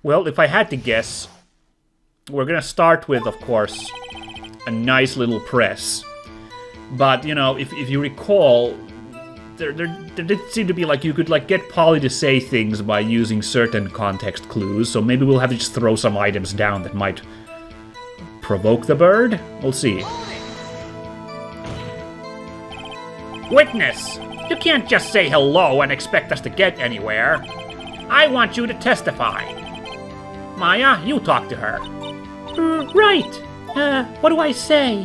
Well, if I had to guess, we're gonna start with, of course, a nice little press. But, you know, if you recall, there did seem to be, like, you could, like, get Polly to say things by using certain context clues, so maybe we'll have to just throw some items down that might provoke the bird? We'll see. Witness! You can't just say hello and expect us to get anywhere. I want you to testify. Maya, you talk to her. Right. What do I say?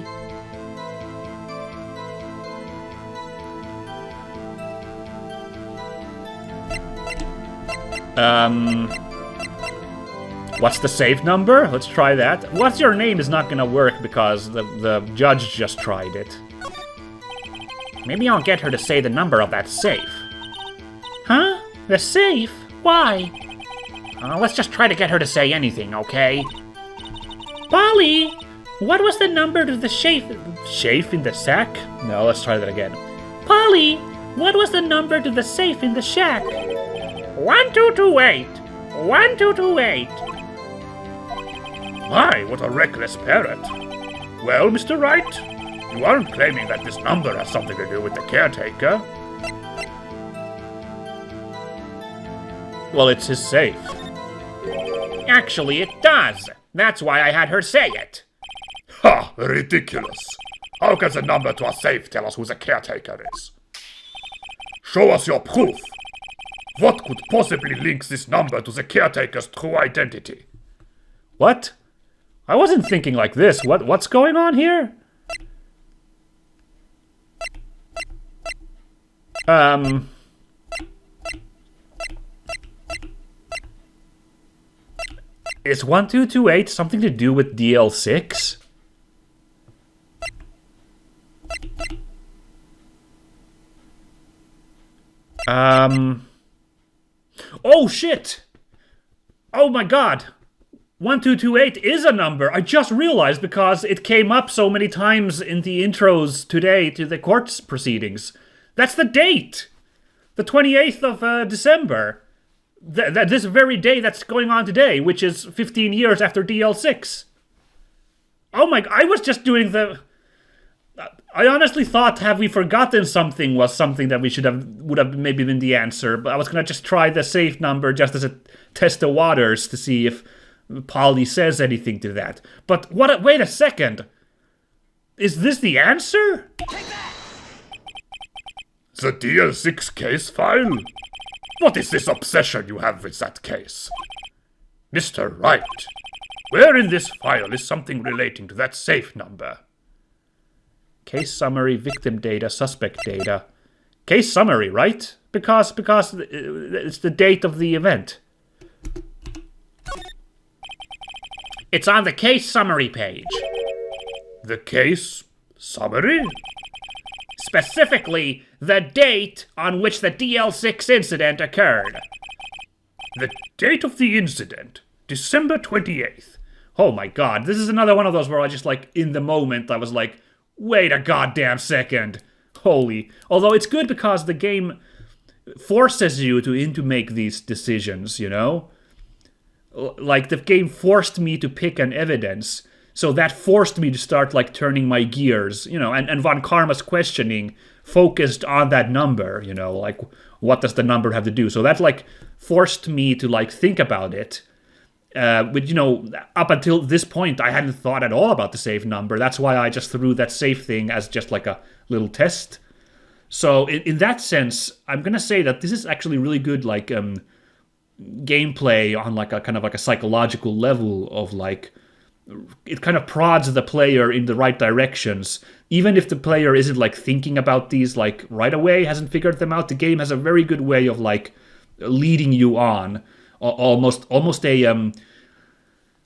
What's the safe number? Let's try that. What's your name is not gonna work because the judge just tried it. Maybe I'll get her to say the number of that safe. Huh? The safe? Why? Let's just try to get her to say anything, okay? Polly, what was the number to the safe? Safe in the sack? No, let's try that again. Polly, what was the number to the safe in the shack? 1228. 1228. My, what a reckless parrot. Well, Mr. Wright, you aren't claiming that this number has something to do with the caretaker. Well, it's his safe. Actually, it does. That's why I had her say it. Ha! Ridiculous. How can the number to a safe tell us who the caretaker is? Show us your proof. What could possibly link this number to the caretaker's true identity? What? I wasn't thinking like this. What's going on here? Is 1228 something to do with DL6? Oh shit! Oh my god! 1228 is a number! I just realized because it came up so many times in the intros today to the court proceedings. That's the date! The 28th of December. This very day that's going on today, which is 15 years after DL6. Oh my... I was just doing the... I honestly thought have we forgotten something was something that would have maybe been the answer, but I was gonna just try the safe number just as a test of waters to see if Polly says anything to that. But wait a second. Is this the answer? The DL6 case file? What is this obsession you have with that case? Mr. Wright, where in this file is something relating to that safe number? Case summary, victim data, suspect data. Case summary, right? Because it's the date of the event. It's on the case summary page. The case summary? Specifically, the date on which the DL6 incident occurred. The date of the incident, December 28th. Oh my god, this is another one of those where I just, like, in the moment, I was like, wait a goddamn second. Holy. Although it's good because the game forces you to make these decisions, you know? Like, the game forced me to pick an evidence, so that forced me to start, like, turning my gears, you know, and Von Karma's questioning focused on that number, you know, like, what does the number have to do? So that, like, forced me to, like, think about it. But, you know, up until this point, I hadn't thought at all about the safe number. That's why I just threw that safe thing as just, like, a little test. So, in that sense, I'm gonna say that this is actually really good, like, gameplay on, like, a kind of, like, a psychological level of, like, it kind of prods the player in the right directions. Even if the player isn't, like, thinking about these, like, right away, hasn't figured them out, the game has a very good way of, like, leading you on. Almost a,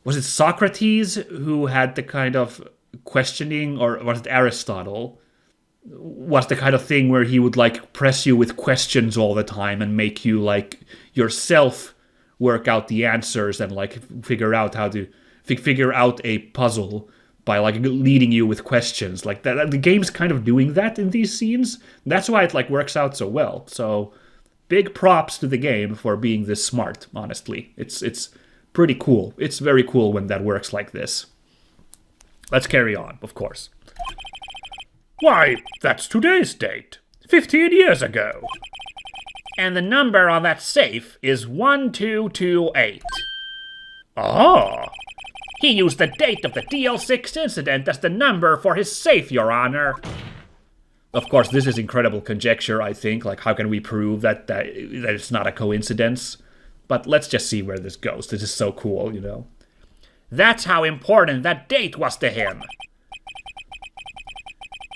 was it Socrates who had the kind of questioning, or was it Aristotle? Was the kind of thing where he would, like, press you with questions all the time and make you, like, yourself work out the answers and, like, figure out how to figure out a puzzle by, like, leading you with questions. Like, that, the game's kind of doing that in these scenes. That's why it, like, works out so well. So, big props to the game for being this smart, honestly. It's pretty cool. It's very cool when that works like this. Let's carry on, of course. Why, that's today's date. 15 years ago. And the number on that safe is 1228. Ah. He used the date of the DL6 incident as the number for his safe, Your Honor. Of course, this is incredible conjecture, I think. Like, how can we prove that it's not a coincidence? But let's just see where this goes. This is so cool, you know. That's how important that date was to him.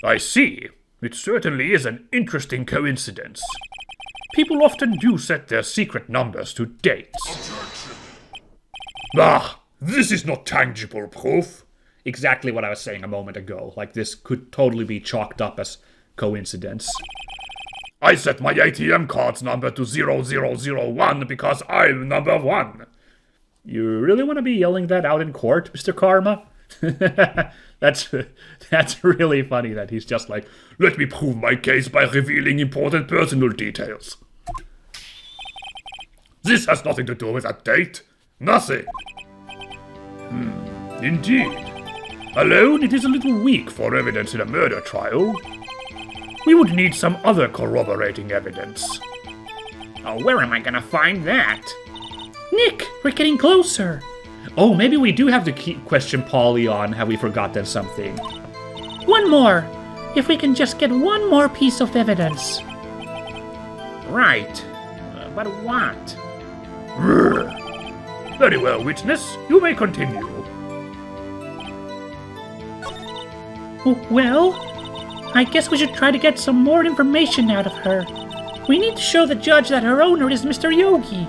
I see. It certainly is an interesting coincidence. People often do set their secret numbers to dates. Ah, this is not tangible proof. Exactly what I was saying a moment ago. Like, this could totally be chalked up as coincidence. I set my ATM card's number to 0001 because I'm number 1. You really want to be yelling that out in court, Mr. Karma? That's really funny that he's just like, let me prove my case by revealing important personal details. This has nothing to do with that date. Nothing. Indeed. Alone, it is a little weak for evidence in a murder trial. We would need some other corroborating evidence. Oh, where am I gonna find that? Nick, we're getting closer. Oh, maybe we do have to question Polly on have we forgotten something. One more. If we can just get one more piece of evidence. Right. But what? Very well, witness. You may continue. Well, I guess we should try to get some more information out of her. We need to show the judge that her owner is Mr. Yogi.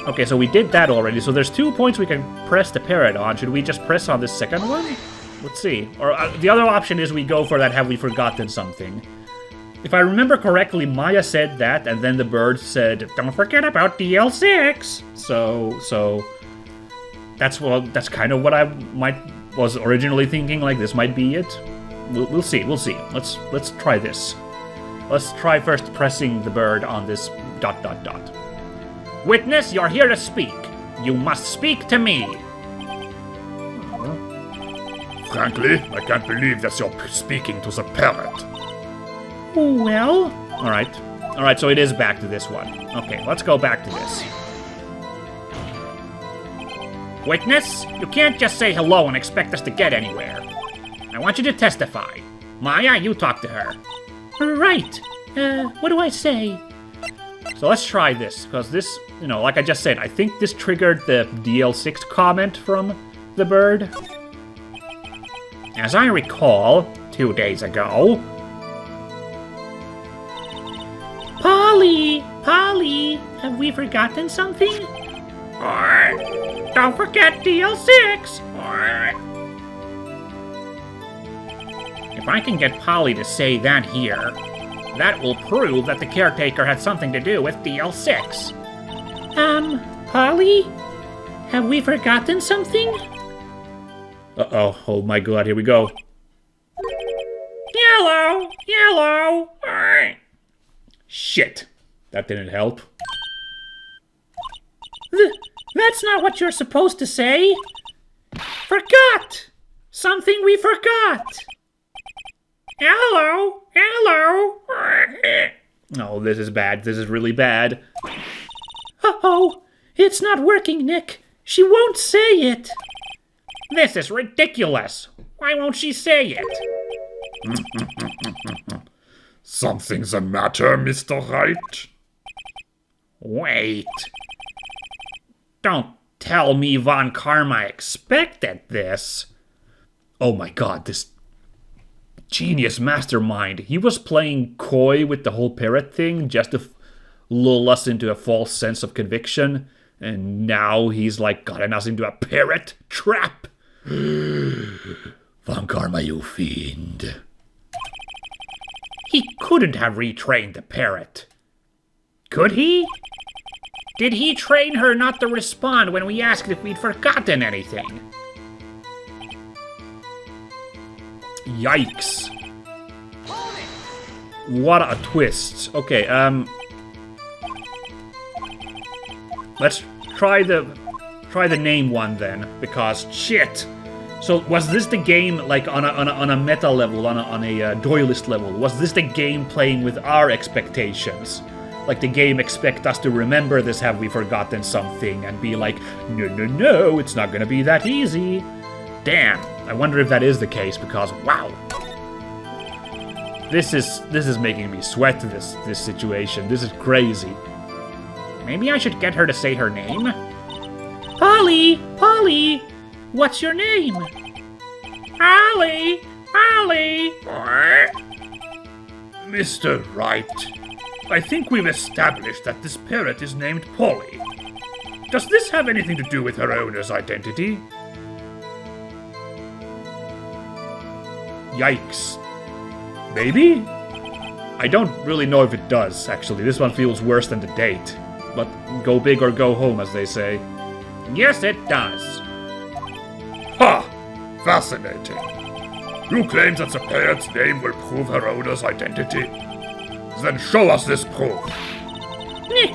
Okay, so we did that already. So there's 2 points we can press the Parrot on. Should we just press on this second one? Let's see. Or the other option is we go for that have we forgotten something. If I remember correctly, Maya said that, and then the bird said, don't forget about DL6. So that's kind of what I was originally thinking. Like, this might be it. We'll see. Let's try this. Let's try first pressing the bird on this ... Witness, you're here to speak. You must speak to me. Frankly, I can't believe that you're speaking to the Parrot. Well... Alright, so it is back to this one. Okay, let's go back to this. Witness, you can't just say hello and expect us to get anywhere. I want you to testify. Maya, you talk to her. Right. What do I say? So let's try this, because this, you know, like I just said, I think this triggered the DL6 comment from the bird. As I recall, 2 days ago... Polly, have we forgotten something? Don't forget DL6! If I can get Polly to say that here, that will prove that the caretaker had something to do with DL6. Polly? Have we forgotten something? Uh-oh, oh my god, here we go. Yellow! Shit, that didn't help. That's not what you're supposed to say. Forgot! Something we forgot! Hello! Oh, this is bad. This is really bad. Uh-oh! It's not working, Nick. She won't say it. This is ridiculous. Why won't she say it? Something's the matter, Mr. Wright? Wait. Don't tell me Von Karma expected this. Oh my god, this genius mastermind. He was playing coy with the whole Parrot thing just to lull us into a false sense of conviction. And now he's like gotten us into a Parrot trap. Von Karma, you fiend. He couldn't have retrained the Parrot. Could he? Did he train her not to respond when we asked if we'd forgotten anything? Yikes. What a twist. Okay, let's try the name one then, because shit. So was this the game, like on a meta level, on a Doylist level? Was this the game playing with our expectations? Like the game expect us to remember this, have we forgotten something, and be like, no, it's not gonna be that easy. Damn, I wonder if that is the case, because wow. This is making me sweat, this situation. This is crazy. Maybe I should get her to say her name? Polly! Polly! What's your name? Polly! Polly! Mr. Wright, I think we've established that this parrot is named Polly. Does this have anything to do with her owner's identity? Yikes. Maybe? I don't really know if it does, actually. This one feels worse than the date. But go big or go home, as they say. Yes, it does. Ha! Fascinating. You claim that the parrot's name will prove her owner's identity? Then show us this proof. Nick,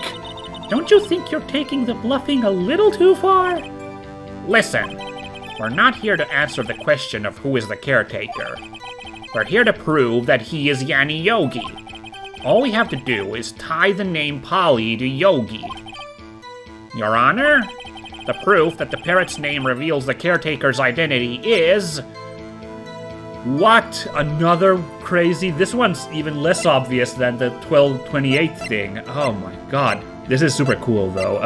don't you think you're taking the bluffing a little too far? Listen, we're not here to answer the question of who is the caretaker. We're here to prove that he is Yanni Yogi. All we have to do is tie the name Polly to Yogi. Your Honor, the proof that the parrot's name reveals the caretaker's identity is... What? Another crazy? This one's even less obvious than the 1228 thing. Oh my god. This is super cool, though.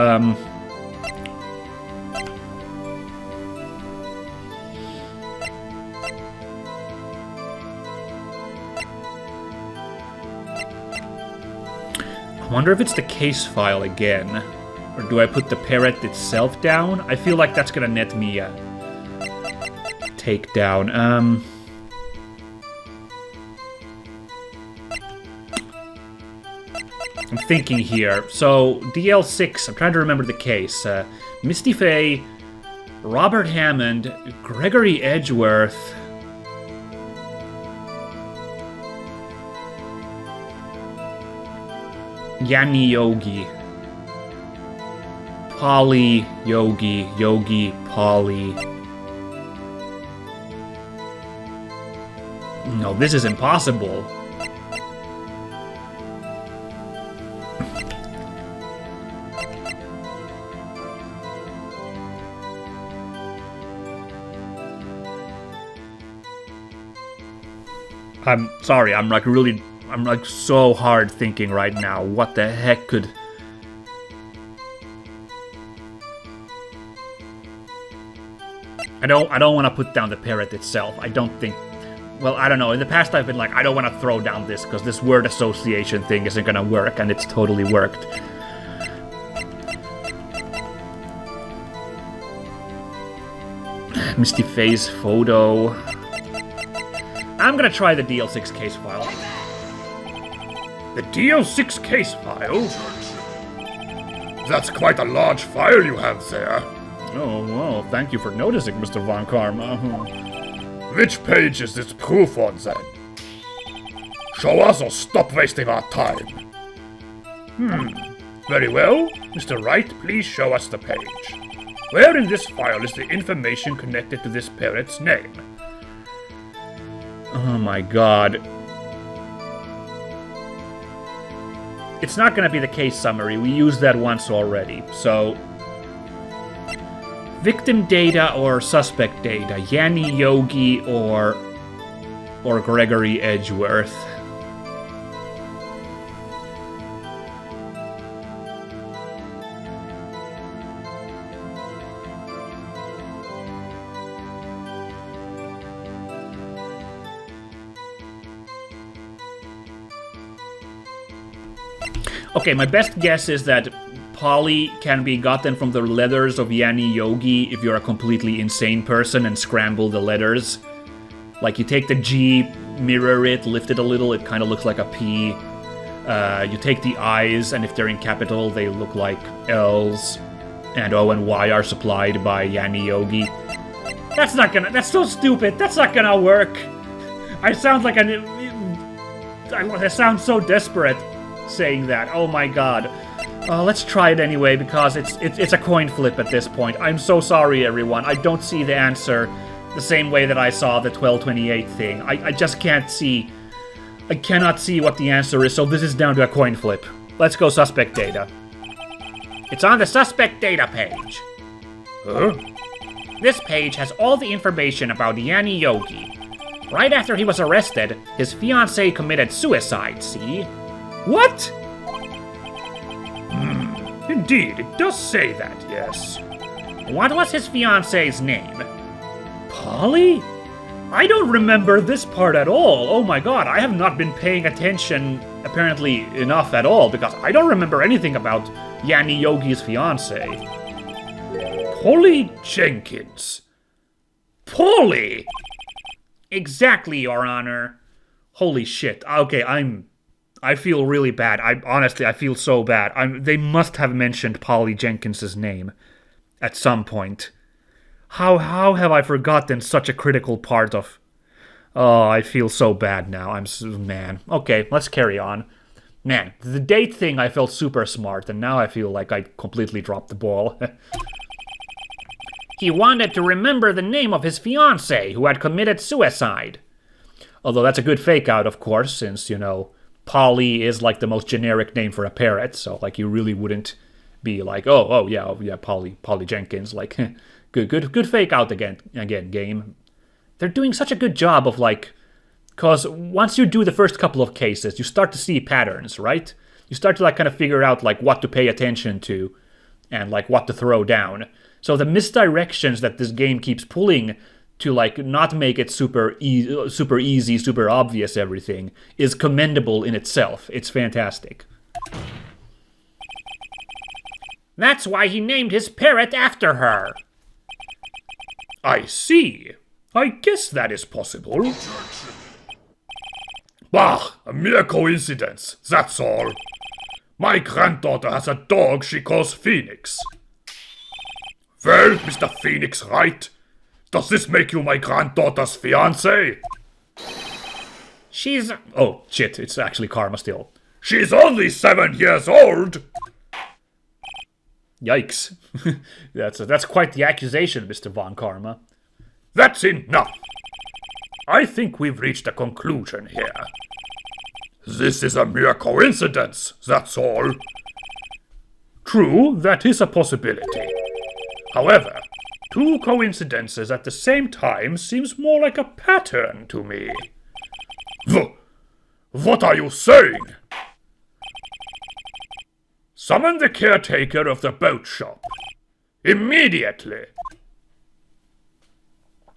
I wonder if it's the case file again. Or do I put the parrot itself down? I feel like that's gonna net me a takedown. I'm thinking here. So, DL6, I'm trying to remember the case. Misty Faye, Robert Hammond, Gregory Edgeworth. Yanni Yogi. Polly Yogi. Yogi Polly. No, this is impossible. I'm sorry, I'm like so hard thinking right now. What the heck could... I don't want to put down the parrot itself. I don't think... Well, I don't know. In the past I've been like, I don't want to throw down this because this word association thing isn't gonna work, and it's totally worked. Misty Faye's photo... I'm gonna try the DL6 case file. The DL6 case file? That's quite a large file you have there. Oh, well, thank you for noticing, Mr. Von Karma. Which page is this proof on, then? Show us or stop wasting our time. Very well. Mr. Wright, please show us the page. Where in this file is the information connected to this parrot's name? Oh my god. It's not gonna be the case summary. We used that once already. So, victim data or suspect data. Yanni Yogi or Gregory Edgeworth. Okay, my best guess is that Polly can be gotten from the letters of Yanni Yogi if you're a completely insane person and scramble the letters. Like, you take the G, mirror it, lift it a little, it kind of looks like a P. You take the I's, and if they're in capital, they look like L's. And O and Y are supplied by Yanni Yogi. That's so stupid, that's not gonna work. I sound like I sound so desperate saying that. Oh my god. Let's try it anyway, because it's a coin flip at this point. I'm so sorry, everyone. I don't see the answer the same way that I saw the 1228 thing. I just can't see... I cannot see what the answer is, so this is down to a coin flip. Let's go suspect data. It's on the suspect data page. Huh? This page has all the information about Yanni Yogi. Right after he was arrested, his fiancée committed suicide, see? What? Indeed, it does say that, yes. What was his fiancée's name? Polly? I don't remember this part at all. Oh my god, I have not been paying attention, apparently, enough at all, because I don't remember anything about Yanni Yogi's fiancée. Polly Jenkins. Polly! Exactly, Your Honor. Holy shit. Okay, I feel really bad. I feel so bad. They must have mentioned Polly Jenkins's name at some point. How have I forgotten such a critical part of... Oh, I feel so bad now. Man. Okay, let's carry on. Man, the date thing I felt super smart, and now I feel like I completely dropped the ball. He wanted to remember the name of his fiancée who had committed suicide. Although that's a good fake out, of course, since, you know, Polly is like the most generic name for a parrot, so like you really wouldn't be like, oh yeah, Polly Jenkins, like good fake out again, game. They're doing such a good job of like, cause once you do the first couple of cases, you start to see patterns, right? You start to like kind of figure out like what to pay attention to and like what to throw down. So the misdirections that this game keeps pulling to like not make it super easy, super obvious everything is commendable in itself. It's fantastic. That's why he named his parrot after her. I see. I guess that is possible. Bah, a mere coincidence, that's all. My granddaughter has a dog she calls Phoenix. Well, Mr. Phoenix Wright, does this make you my granddaughter's fiancé? She's... Oh, shit, it's actually Karma still. She's only 7 years old! Yikes. That's quite the accusation, Mr. Von Karma. That's enough! I think we've reached a conclusion here. This is a mere coincidence, that's all. True, that is a possibility. However, 2 coincidences at the same time seems more like a pattern to me. What are you saying? Summon the caretaker of the boat shop. Immediately!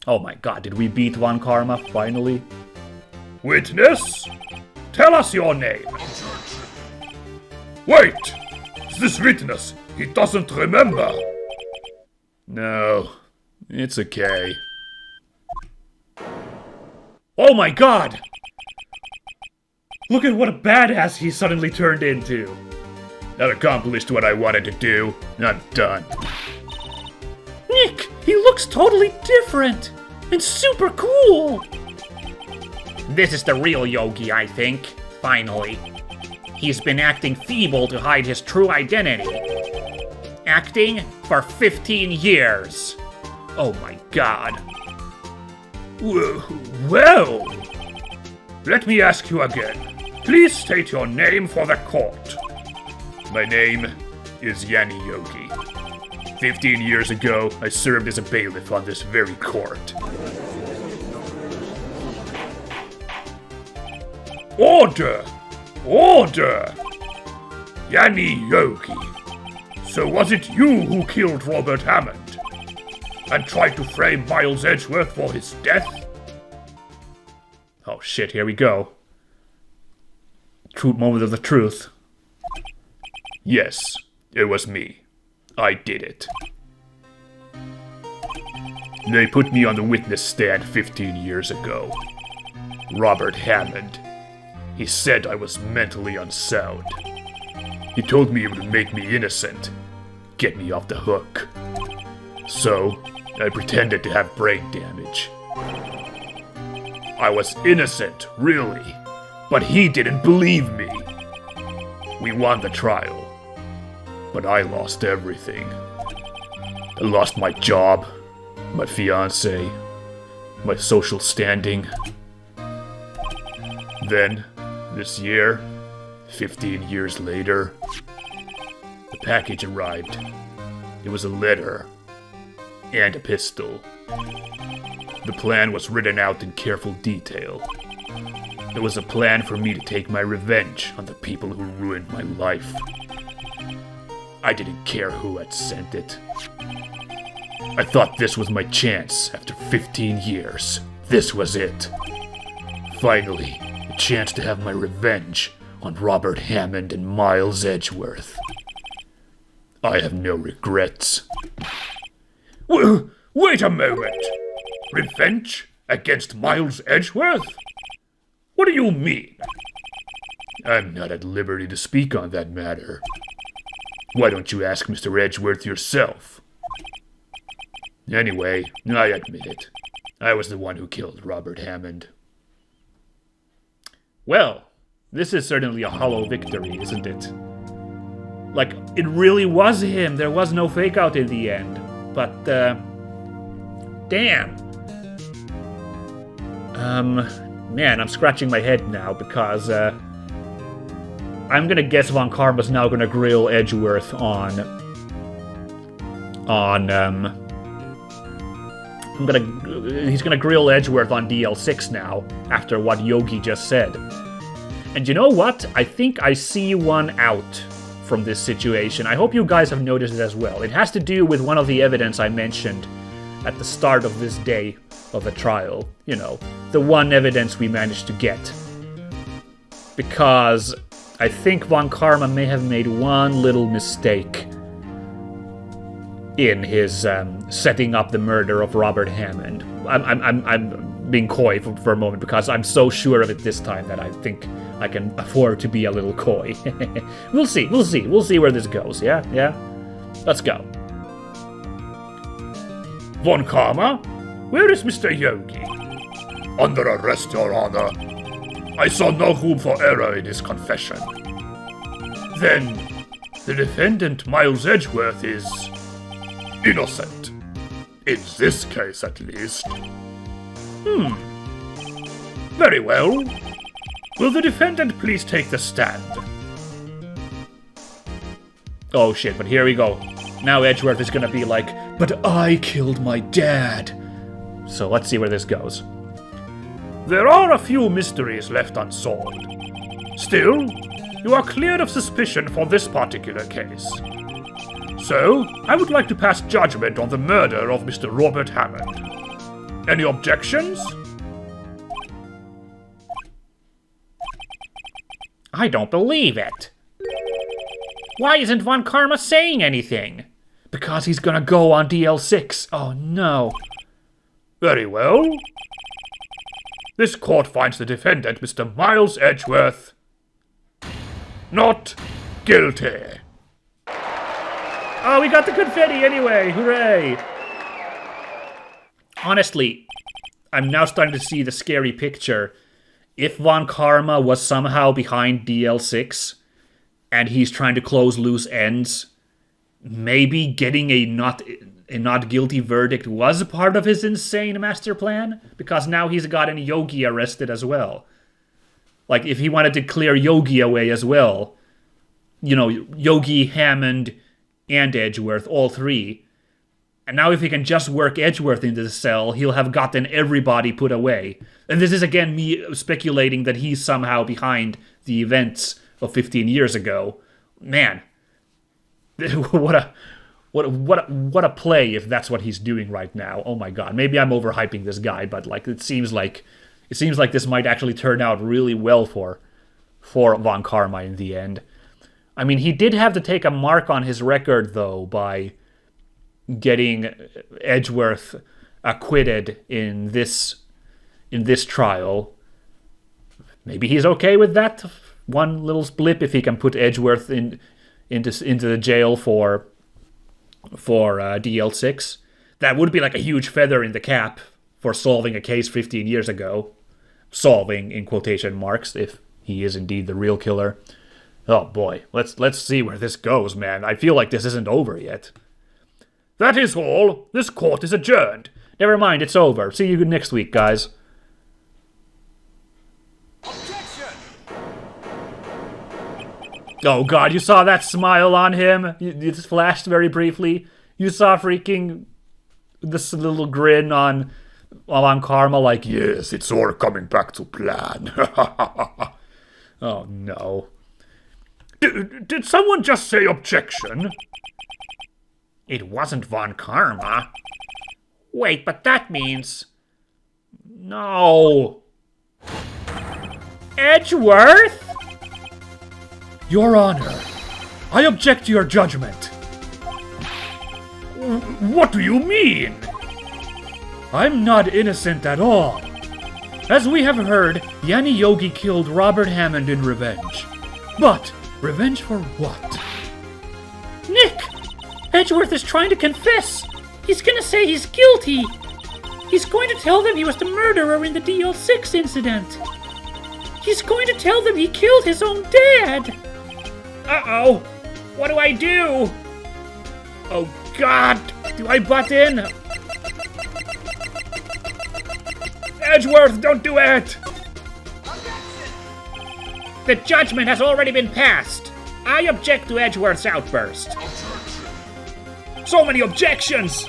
Oh my god, did we beat Von Karma, finally? Witness, tell us your name. Wait! This witness, he doesn't remember. No, it's okay. Oh my god! Look at what a badass he suddenly turned into. That accomplished what I wanted to do. I'm done. Nick, he looks totally different and super cool. This is the real Yogi, I think. Finally. He's been acting feeble to hide his true identity. Acting for 15 years. Oh my god. Well, let me ask you again. Please state your name for the court. My name is Yanni Yogi. 15 years ago, I served as a bailiff on this very court. Order! Order! Yanni Yogi. So was it you who killed Robert Hammond? And tried to frame Miles Edgeworth for his death? Oh shit, here we go. True moment of the truth. Yes, it was me. I did it. They put me on the witness stand 15 years ago. Robert Hammond. He said I was mentally unsound. He told me it would make me innocent. Get me off the hook. So, I pretended to have brain damage. I was innocent, really. But he didn't believe me. We won the trial. But I lost everything. I lost my job, my fiancée, my social standing. Then, this year, 15 years later, the package arrived. It was a letter and a pistol. The plan was written out in careful detail. It was a plan for me to take my revenge on the people who ruined my life. I didn't care who had sent it. I thought this was my chance after 15 years. This was it. Finally, a chance to have my revenge on Robert Hammond and Miles Edgeworth. I have no regrets. Wait a moment! Revenge against Miles Edgeworth? What do you mean? I'm not at liberty to speak on that matter. Why don't you ask Mr. Edgeworth yourself? Anyway, I admit it. I was the one who killed Robert Hammond. Well, this is certainly a hollow victory, isn't it? Like, it really was him. There was no fake out in the end. But, damn. Man, I'm scratching my head now because, I'm gonna guess Von Karma's now gonna grill Edgeworth on, he's gonna grill Edgeworth on DL6 now, after what Yogi just said. And you know what? I think I see one out from this situation. I hope you guys have noticed it as well. It has to do with one of the evidence I mentioned at the start of this day of the trial. You know, the one evidence we managed to get. Because I think Von Karma may have made one little mistake in his setting up the murder of Robert Hammond. I'm being coy for a moment because I'm so sure of it this time that I think I can afford to be a little coy. We'll see where this goes, yeah? Let's go. Von Karma? Where is Mr. Yogi? Under arrest, Your Honor. I saw no room for error in his confession. Then, the defendant Miles Edgeworth is innocent. In this case, at least. Very well. Will the defendant please take the stand? Oh shit, but here we go. Now Edgeworth is gonna be like, but I killed my dad. So let's see where this goes. There are a few mysteries left unsolved. Still, you are cleared of suspicion for this particular case. So, I would like to pass judgment on the murder of Mr. Robert Hammond. Any objections? I don't believe it. Why isn't Von Karma saying anything? Because he's gonna go on DL6. Oh no. Very well. This court finds the defendant, Mr. Miles Edgeworth, not guilty. Oh, we got the confetti anyway. Hooray. Honestly, I'm now starting to see the scary picture. If Von Karma was somehow behind DL6 and he's trying to close loose ends, maybe getting a not guilty verdict was a part of his insane master plan, because now he's gotten Yogi arrested as well. Like, if he wanted to clear Yogi away as well, you know, Yogi, Hammond, and Edgeworth, all three. And now if he can just work Edgeworth into the cell, he'll have gotten everybody put away. And this is again me speculating that he's somehow behind the events of 15 years ago. Man, what a play if that's what he's doing right now. Oh my god, maybe I'm overhyping this guy, but like it seems like this might actually turn out really well for Von Karma in the end. I mean, he did have to take a mark on his record though by getting Edgeworth acquitted in this trial. Maybe he's okay with that one little blip if he can put Edgeworth into the jail for DL6. That would be like a huge feather in the cap for solving a case 15 years ago. Solving in quotation marks, if he is indeed the real killer. Oh boy, let's see where this goes, man. I feel like this isn't over yet. That is all. This court is adjourned. Never mind, it's over. See you next week, guys. Oh god, you saw that smile on him? You just flashed very briefly. You saw freaking this little grin on Karma, like, yes, it's all coming back to plan. Oh no. Did someone just say objection? It wasn't Von Karma. Wait, but that means... No. Edgeworth? Your Honor, I object to your judgment. What do you mean? I'm not innocent at all. As we have heard, Yanni Yogi killed Robert Hammond in revenge. But, revenge for what? Nick! Edgeworth is trying to confess. He's gonna say he's guilty. He's going to tell them he was the murderer in the DL6 incident. He's going to tell them he killed his own dad. Uh-oh. What do I do? Oh god! Do I butt in? Edgeworth, don't do it! The judgment has already been passed. I object to Edgeworth's outburst. So many objections!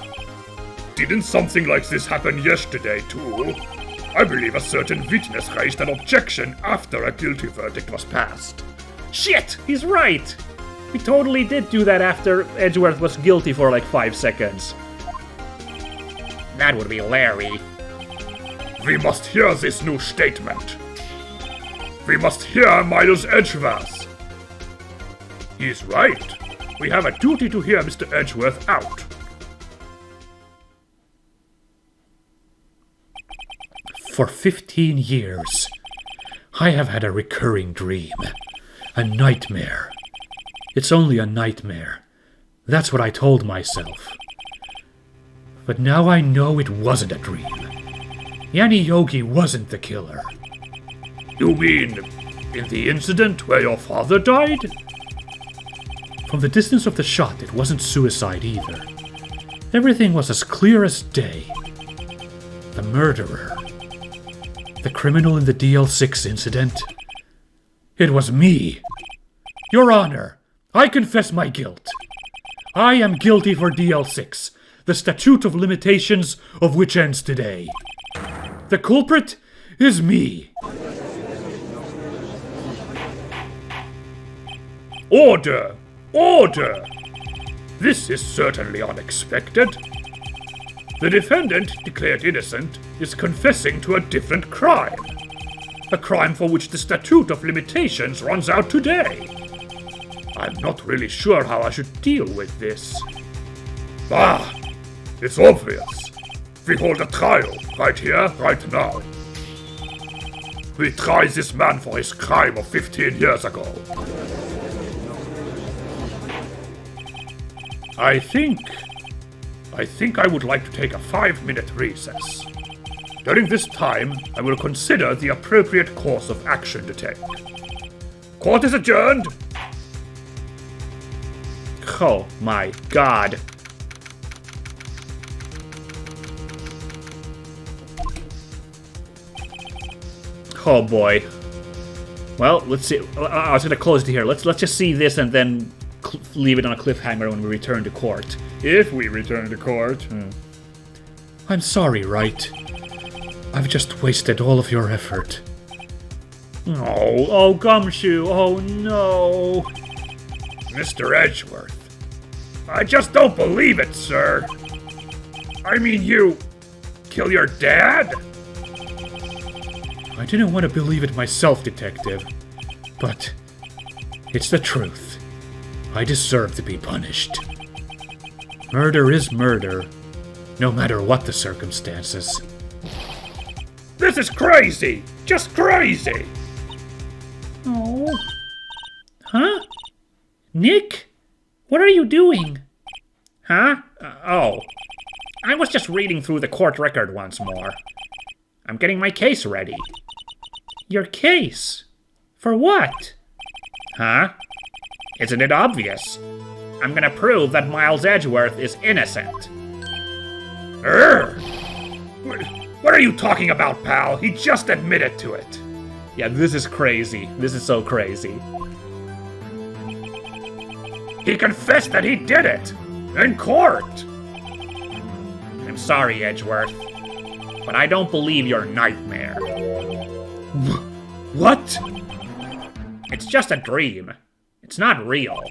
Didn't something like this happen yesterday, too? I believe a certain witness raised an objection after a guilty verdict was passed. Shit, he's right. We totally did do that after Edgeworth was guilty for like 5 seconds. That would be Larry. We must hear this new statement. We must hear Miles Edgeworth. He's right. We have a duty to hear Mr. Edgeworth out. For 15 years, I have had a recurring dream. A nightmare. It's only a nightmare. That's what I told myself. But now I know it wasn't a dream. Yanni Yogi wasn't the killer. You mean in the incident where your father died? From the distance of the shot, it wasn't suicide either. Everything was as clear as day. The murderer. The criminal in the DL6 incident. It was me. Your Honor, I confess my guilt. I am guilty for DL6, the statute of limitations of which ends today. The culprit is me. Order! Order! This is certainly unexpected. The defendant, declared innocent, is confessing to a different crime. A crime for which the statute of limitations runs out today. I'm not really sure how I should deal with this. Ah, it's obvious. We hold a trial, right here, right now. We try this man for his crime of 15 years ago. I think I would like to take a 5-minute recess. During this time, I will consider the appropriate course of action to take. Court is adjourned! Oh my god. Oh boy. Well, let's see. I was gonna close it here. Let's just see this and then leave it on a cliffhanger when we return to court. If we return to court. I'm sorry, Wright. I've just wasted all of your effort. Oh, Gumshoe, oh no. Mr. Edgeworth, I just don't believe it, sir. I mean, you kill your dad? I didn't want to believe it myself, Detective, but it's the truth. I deserve to be punished. Murder is murder, no matter what the circumstances. This is crazy! Just crazy! Oh. Huh? Nick? What are you doing? Huh? Oh. I was just reading through the court record once more. I'm getting my case ready. Your case? For what? Huh? Isn't it obvious? I'm gonna prove that Miles Edgeworth is innocent. What are you talking about, pal? He just admitted to it. Yeah, this is crazy. This is so crazy. He confessed that he did it! In court! I'm sorry, Edgeworth, but I don't believe your nightmare. What? It's just a dream. It's not real.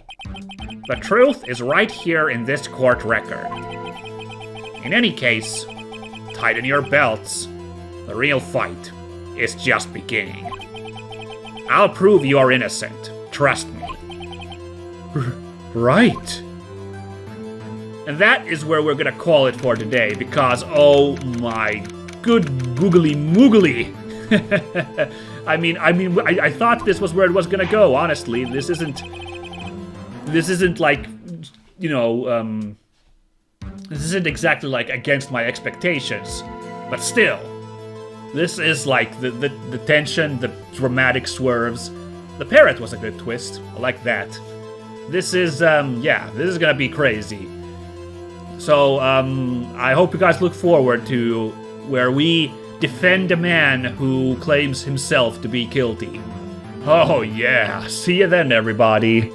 The truth is right here in this court record. In any case, tighten your belts. The real fight is just beginning. I'll prove you're innocent. Trust me. Right. And that is where we're gonna call it for today, because oh my good googly moogly. I thought this was where it was gonna go, honestly. This isn't like, you know, this isn't exactly like against my expectations, but still, this is like the tension, the dramatic swerves. The Parrot was a good twist. I like that. This is, this is gonna be crazy. So, I hope you guys look forward to where we defend a man who claims himself to be guilty. Oh yeah, see you then, everybody.